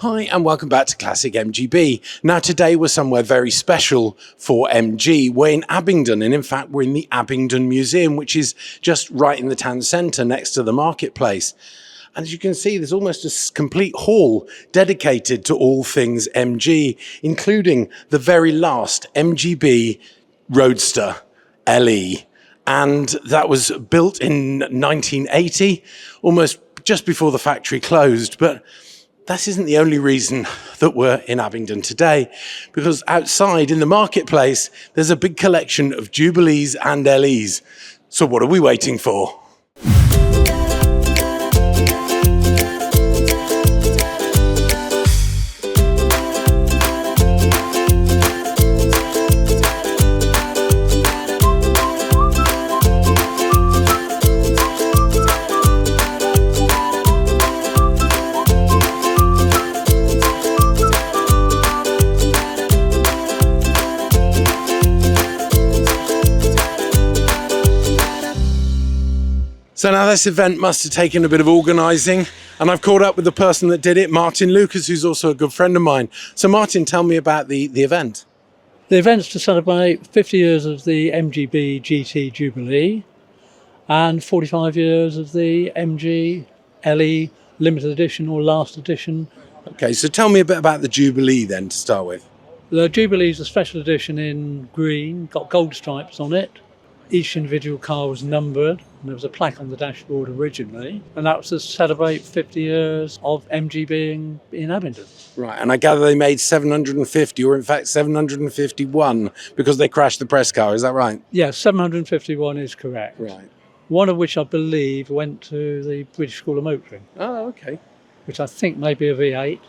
Hi and welcome back to Classic MGB. Now today we're somewhere very special for MG. We're in Abingdon, and in fact we're in the Abingdon Museum, which is just right in the town centre next to the marketplace. And as you can see, there's almost a complete hall dedicated to all things MG, including the very last MGB Roadster LE. And that was built in 1980, almost just before the factory closed. But that isn't the only reason that we're in Abingdon today, because outside in the marketplace, there's a big collection of Jubilees and LEs. So what are we waiting for? So now this event must have taken a bit of organising, and I've caught up with the person that did it, Martin Lucas, who's also a good friend of mine. So Martin, tell me about the event. The event's to celebrate 50 years of the MGB-GT Jubilee and 45 years of the MG LE limited edition or last edition. Okay, so tell me a bit about the Jubilee then to start with. The Jubilee is a special edition in green, got gold stripes on it. Each individual car was numbered, and there was a plaque on the dashboard originally, and that was to celebrate 50 years of MG being in Abingdon. Right, and I gather they made 750, or in fact 751, because they crashed the press car, is that right? Yeah, 751 is correct. Right. One of which I believe went to the British School of Motoring. Oh, okay. Which I think may be a V8.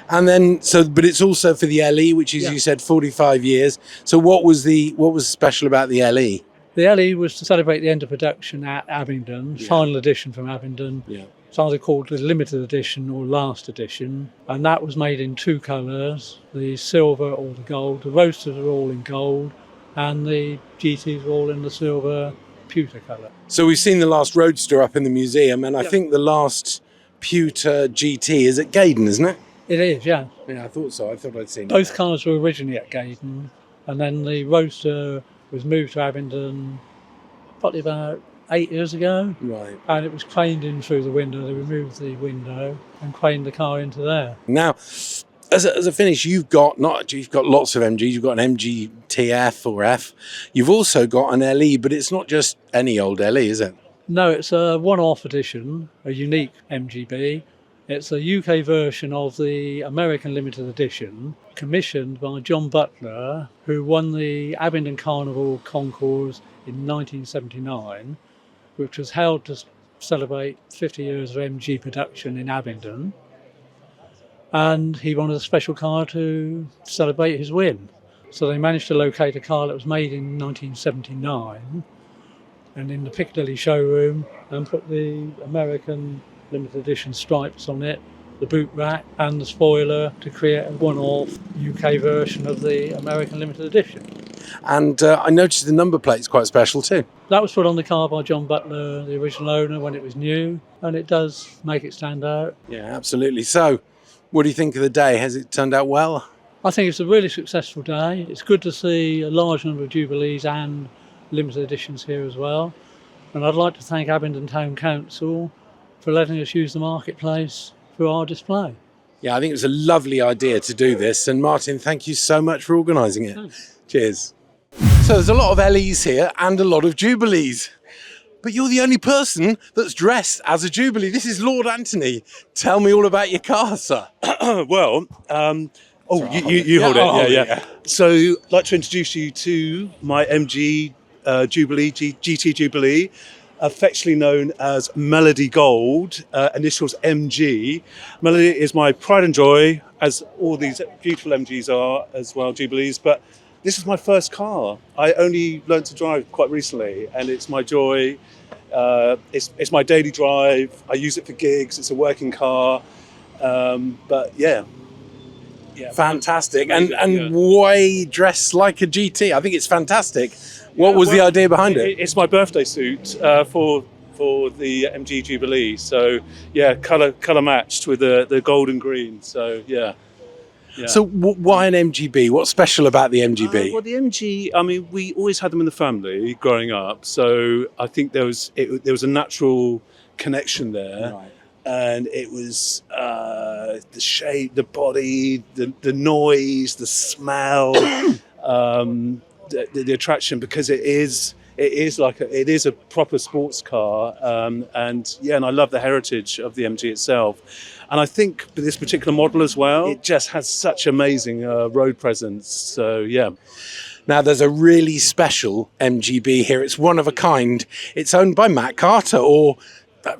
And then, but it's also for the LE, which is, you said, 45 years. So what was special about the LE? The LE was to celebrate the end of production at Abingdon, final edition from Abingdon. Yeah. It's either called the limited edition or last edition, and that was made in two colours, the silver or the gold. The Roadsters are all in gold, and the GTs are all in the silver pewter colour. So we've seen the last Roadster up in the museum, and I think the last Pewter GT is at Gaydon, isn't it? It is, yeah. Yeah, I thought so. I thought I'd seen Both cars were originally at Gaydon, and then the Roadster was moved to Abingdon probably about 8 years ago. Right. And it was craned in through the window. They removed the window and craned the car into there. Now, as a finish, you've got lots of MGs. You've got an MGTF or F. You've also got an LE, but it's not just any old LE, is it? No, it's a one-off edition, a unique MGB. It's a UK version of the American limited edition, commissioned by John Butler, who won the Abingdon Carnival Concours in 1979, which was held to celebrate 50 years of MG production in Abingdon. And he wanted a special car to celebrate his win. So they managed to locate a car that was made in 1979 and in the Piccadilly showroom, and put the American limited edition stripes on it, the boot rack and the spoiler, to create a one-off UK version of the American limited edition. And I noticed the number plate's quite special too. That was put on the car by John Butler, the original owner, when it was new, and it does make it stand out. Yeah, absolutely. So, what do you think of the day? Has it turned out well? I think it's a really successful day. It's good to see a large number of Jubilees and limited editions here as well. And I'd like to thank Abingdon Town Council for letting us use the marketplace for our display. Yeah, I think it was a lovely idea to do this. And Martin, thank you so much for organising it. Thanks. Cheers. So there's a lot of LEs here and a lot of Jubilees. But you're the only person that's dressed as a Jubilee. This is Lord Anthony. Tell me all about your car, sir. Well, you hold it. Yeah. So I'd like to introduce you to my MG Jubilee, GT Jubilee, affectionately known as Melody Gold, initials MG. Melody is my pride and joy, as all these beautiful MGs are as well, Jubilees, but this is my first car. I only learned to drive quite recently, and it's my joy. It's my daily drive. I use it for gigs. It's a working car, but yeah. Fantastic. And why dress like a GT? I think it's fantastic. What was the idea behind it? It's my birthday suit for for the MG Jubilee. So yeah, colour matched with the gold and green. So yeah. Yeah. So why an MGB? What's special about the MGB? Well, the MG, I mean, we always had them in the family growing up. So I think there was a natural connection there. Right. And it was the shape, the body, the noise, the smell, the attraction, because it is a proper sports car, and I love the heritage of the MG itself. And I think with this particular model as well, it just has such amazing road presence. So yeah. Now, there's a really special MGB here. It's one of a kind. It's owned by Matt Carter, or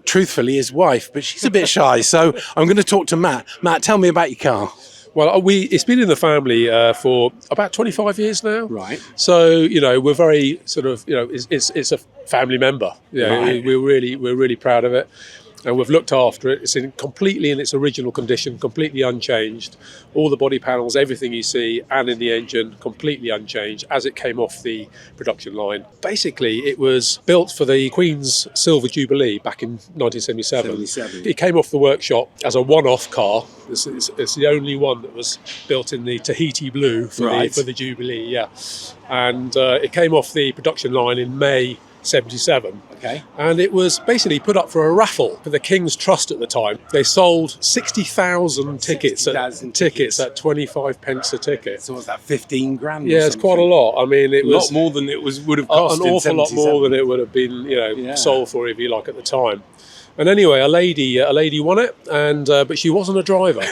truthfully his wife, but she's a bit shy. So I'm going to talk to Matt. Matt, tell me about your car. Well, it's been in the family for about 25 years now. Right. So, we're very sort of, it's a family member. Right. We're really proud of it. And we've looked after it. It's completely in its original condition, completely unchanged. All the body panels, everything you see, and in the engine, completely unchanged as it came off the production line. Basically, it was built for the Queen's Silver Jubilee back in 1977. It came off the workshop as a one-off car. It's the only one that was built in the Tahiti blue for the Jubilee, yeah. And it came off the production line in May 77. Okay. And it was basically put up for a raffle for the King's Trust at the time. They sold 60,000 tickets at 25 pence a ticket. So was that 15 grand? Yeah, it's quite a lot. I mean, it was a lot more than it would have cost. An awful lot more than it would have been, sold for, if you like, at the time. And anyway, a lady won it, and but she wasn't a driver.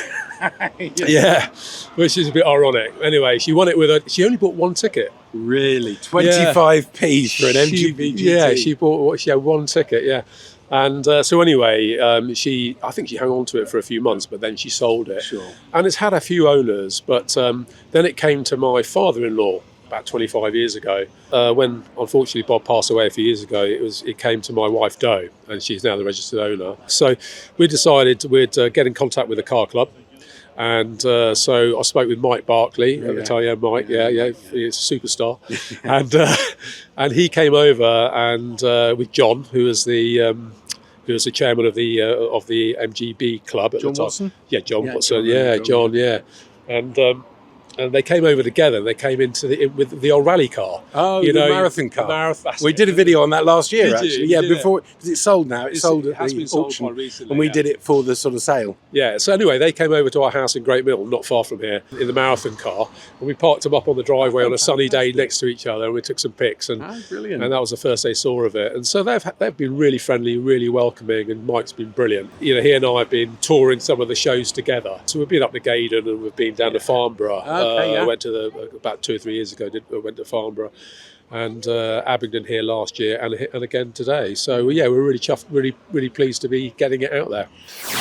Yeah, which is a bit ironic. Anyway, she won it she only bought one ticket. Really? 25p for an MGB-GT? Yeah, she had one ticket, yeah. And so anyway, I think she hung on to it for a few months, but then she sold it. Sure. And it's had a few owners, but then it came to my father-in-law about 25 years ago. When unfortunately Bob passed away a few years ago, it came to my wife Do, and she's now the registered owner. So we decided we'd get in contact with the car club. And so I spoke with Mike Barkley at the time. Yeah, Mike, he's a superstar. And he came over and with John, who was the chairman of the MGB club at the time. Watson? Yeah, John Watson. John. And they came over together. They came with the old rally car. Oh, the marathon car. We did a video on that last year, actually. Yeah, before, because it's sold now. It has been sold quite recently, and we did it for the sort of sale. Yeah. So anyway, they came over to our house in Great Mill, not far from here, in the marathon car, and we parked them up on the driveway on a sunny day next to each other, and we took some pics. And brilliant. And that was the first they saw of it. And so they've been really friendly, really welcoming, and Mike's been brilliant. He and I have been touring some of the shows together. So we've been up to Gaydon and we've been down to Farnborough. I went to about 2 or 3 years ago. I went to Farnborough and Abingdon here last year, and again today. So yeah, we're really chuffed, really pleased to be getting it out there.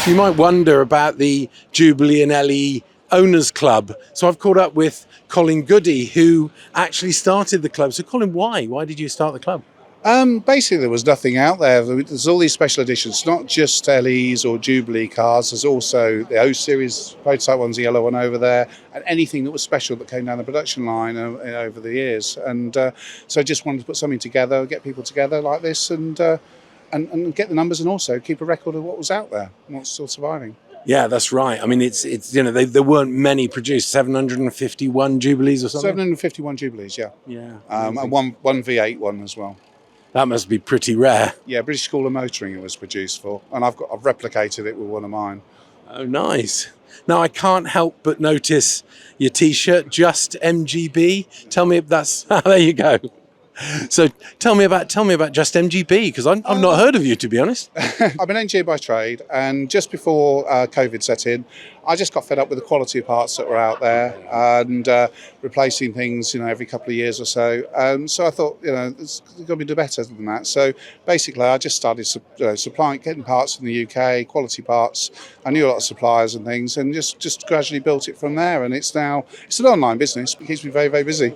You might wonder about the Jubilee and LE Owners Club. So I've caught up with Colin Goody, who actually started the club. So Colin, why did you start the club? Basically, there was nothing out there. There's all these special editions, not just LEs or Jubilee cars. There's also the O Series prototype ones, the yellow one over there, and anything that was special that came down the production line over the years. And so I just wanted to put something together, get people together like this, and get the numbers, and also keep a record of what was out there and what's still surviving. Yeah, that's right. I mean, it's there weren't many produced. 751 Jubilees or something. 751 Jubilees, yeah. Yeah. And one V8 one as well. That must be pretty rare. Yeah, British School of Motoring it was produced for, and I've replicated it with one of mine. Oh, nice. Now I can't help but notice your T-shirt, Just MGB. Tell me if that's there you go. So tell me about Just MGB, because I've not heard of you, to be honest. I'm an engineer by trade, and just before COVID set in, I just got fed up with the quality of parts that were out there and replacing things, every couple of years or so. So I thought, it's got to be do better than that. So basically, I just started getting parts from the UK, quality parts. I knew a lot of suppliers and things, and just gradually built it from there. And it's an online business. It keeps me very, very busy.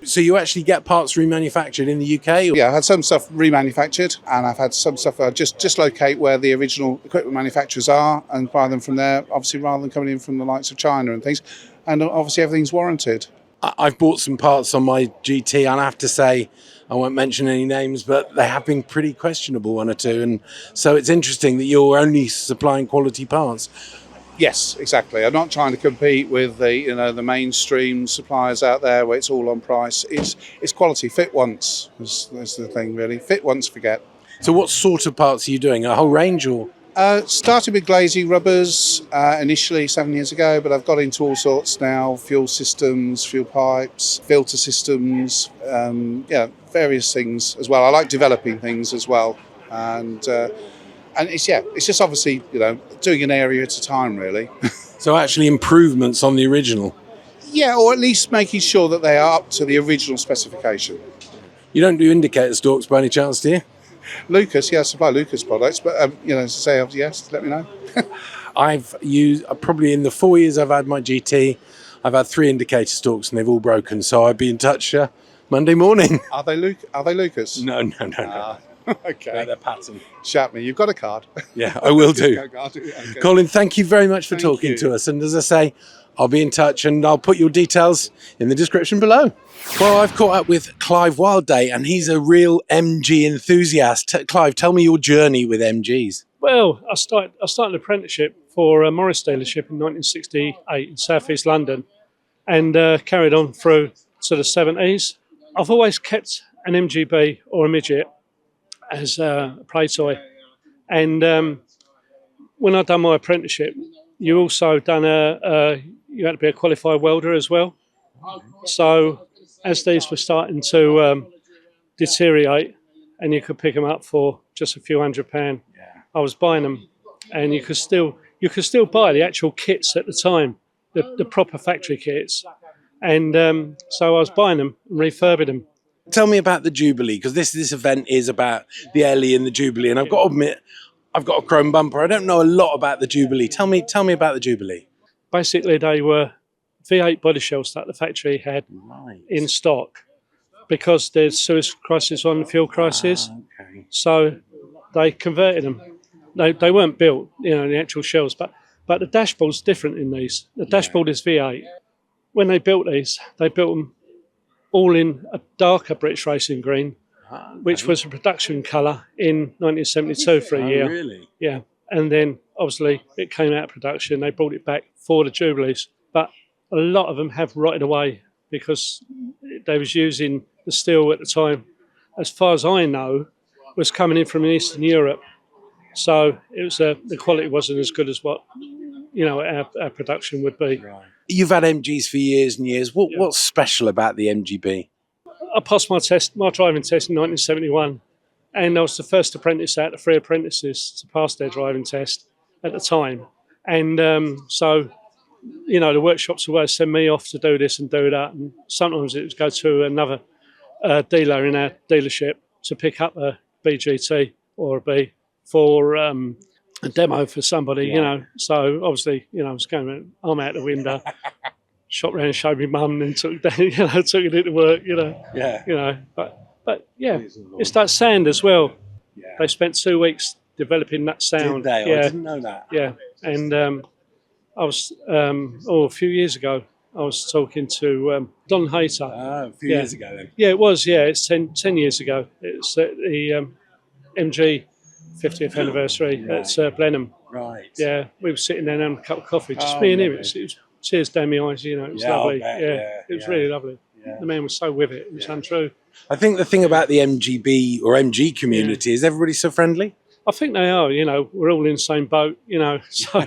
So you actually get parts remanufactured in the UK? Yeah, I had some stuff remanufactured, and I've had some stuff just locate where the original equipment manufacturers are and buy them from there, obviously, rather than coming in from the likes of China and things. And obviously everything's warranted. I've bought some parts on my GT, and I have to say, I won't mention any names, but they have been pretty questionable, one or two. And so it's interesting that you're only supplying quality parts. Yes, exactly. I'm not trying to compete with the mainstream suppliers out there where it's all on price. It's quality. Fit once is the thing, really. Fit once, forget. So what sort of parts are you doing? A whole range or? Started with glazing rubbers initially 7 years ago, but I've got into all sorts now: fuel systems, fuel pipes, filter systems, various things as well. I like developing things as well, and it's just obviously doing an area at a time, really. So actually improvements on the original. Yeah, or at least making sure that they are up to the original specification. You don't do indicator stalks by any chance, do you? Lucas, I supply Lucas products, but say yes, let me know. I've used, probably in the 4 years I've had my GT, I've had 3 indicator stalks and they've all broken. So I'll be in touch Monday morning. Are they Lucas? No. Okay. No, they're pattern. Shout me, you've got a card. Yeah, I will do. Okay. Colin, thank you very much for Thank talking you. to us. And as I say, I'll be in touch and I'll put your details in the description below. Well, I've caught up with Clive Wildday and he's a real MG enthusiast. Clive, tell me your journey with MGs. Well, I started an apprenticeship for a Morris dealership in 1968 in South East London, and carried on through to the 70s. I've always kept an MGB or a midget as a play toy, and when I'd done my apprenticeship, you also done you had to be a qualified welder as well. So as these were starting to deteriorate, and you could pick them up for just a few £100, I was buying them, and you could still buy the actual kits at the time, the proper factory kits, and so I was buying them and refurbing them. Tell me about the Jubilee, because this event is about the Ellie and the Jubilee, and I've got to admit, I've got a chrome bumper. I don't know a lot about the Jubilee. Tell me about the Jubilee. Basically, they were V8 body shells that the factory had in stock because there's Suez crisis on the fuel crisis. Okay. So they converted them. They weren't built, the actual shells, but the dashboard's different in these. The dashboard is V8. When they built these, they built them all in a darker British racing green, which was a production colour in 1972 for a year. Really? Yeah, and then obviously it came out of production. They brought it back for the Jubilees, but a lot of them have rotted away because they was using the steel at the time, as far as I know, was coming in from Eastern Europe. So it was the quality wasn't as good as what our production would be. Right. You've had MGs for years and years. What's special about the MGB? I passed my driving test in 1971, and I was the first apprentice out of 3 apprentices to pass their driving test at the time. And so, the workshops would always send me off to do this and do that, and sometimes it would go to another dealer in our dealership to pick up a BGT or a B for a demo for somebody, So obviously, I was going, arm out the window, shot round and showed my mum, and took it down, took it into work, Yeah. But yeah, it's that sound as well. Yeah. They spent 2 weeks developing that sound. Did they? Yeah, I didn't know that. yeah. And I was a few years ago, I was talking to Don Hayter. A few years ago then. Yeah, it was. Yeah, it's 10 years ago. It's the MG 50th anniversary at Blenheim. Right. Yeah, we were sitting there having a cup of coffee, just me and him. It was tears down my eyes. It was lovely. I'll bet, It was really lovely. Yeah. The man was so with it. It was untrue. I think the thing about the MGB or MG community is everybody's so friendly. I think they are. We're all in the same boat. So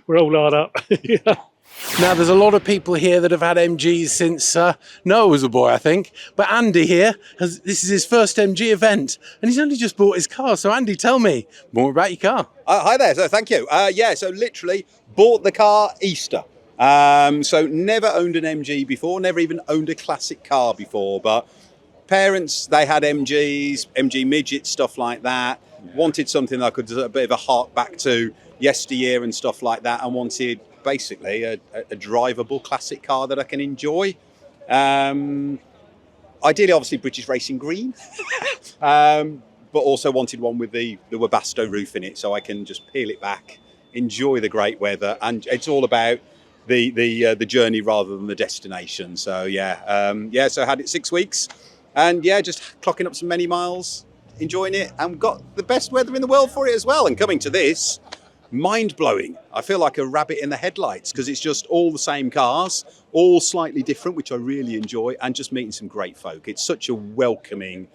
we're all hard up. Now, there's a lot of people here that have had MGs since Noah was a boy, I think. But Andy here, this is his first MG event, and he's only just bought his car. So, Andy, tell me more about your car. Hi there, so thank you. So literally bought the car Easter. So never owned an MG before, never even owned a classic car before, but parents, they had MGs, MG midget, stuff like that. Wanted something that I could do a bit of a hark back to yesteryear and stuff like that, and wanted basically a drivable classic car that I can enjoy. Ideally, obviously, British Racing Green, but also wanted one with the Webasto roof in it, so I can just peel it back, enjoy the great weather, and it's all about the journey rather than the destination. So yeah, so I had it 6 weeks, and yeah, just clocking up some many miles, enjoying it, and got the best weather in the world for it as well. And coming to this, mind-blowing. I feel like a rabbit in the headlights because it's just all the same cars, all slightly different, which I really enjoy, and just meeting some great folk. It's such a welcoming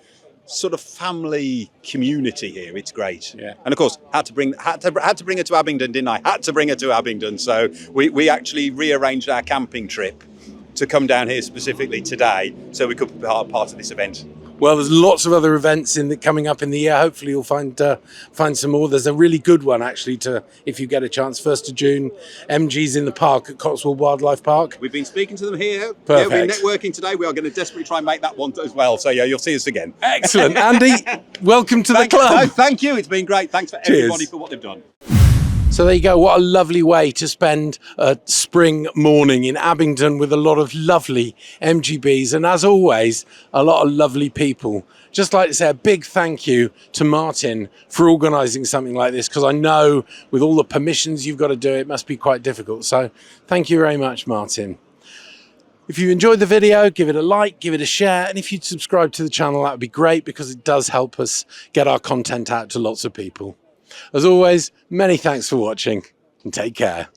sort of family community here. It's great. Yeah. And of course, had to bring her to Abingdon, didn't I? Had to bring her to Abingdon. So we actually rearranged our camping trip to come down here specifically today, so we could be part of this event. Well, there's lots of other events coming up in the year. Hopefully you'll find some more. There's a really good one, actually, if you get a chance, 1st of June, MGs in the park at Cotswold Wildlife Park. We've been speaking to them here. Perfect. Yeah, we're networking today. We are going to desperately try and make that one as well. So yeah, you'll see us again. Excellent. Andy, welcome to the club. No, thank you. It's been great. Thanks for everybody for what they've done. So there you go. What a lovely way to spend a spring morning in Abingdon with a lot of lovely MGBs. And as always, a lot of lovely people. Just like to say a big thank you to Martin for organising something like this, because I know with all the permissions you've got to do, it must be quite difficult. So thank you very much, Martin. If you enjoyed the video, give it a like, give it a share. And if you'd subscribe to the channel, that would be great, because it does help us get our content out to lots of people. As always, many thanks for watching, and take care.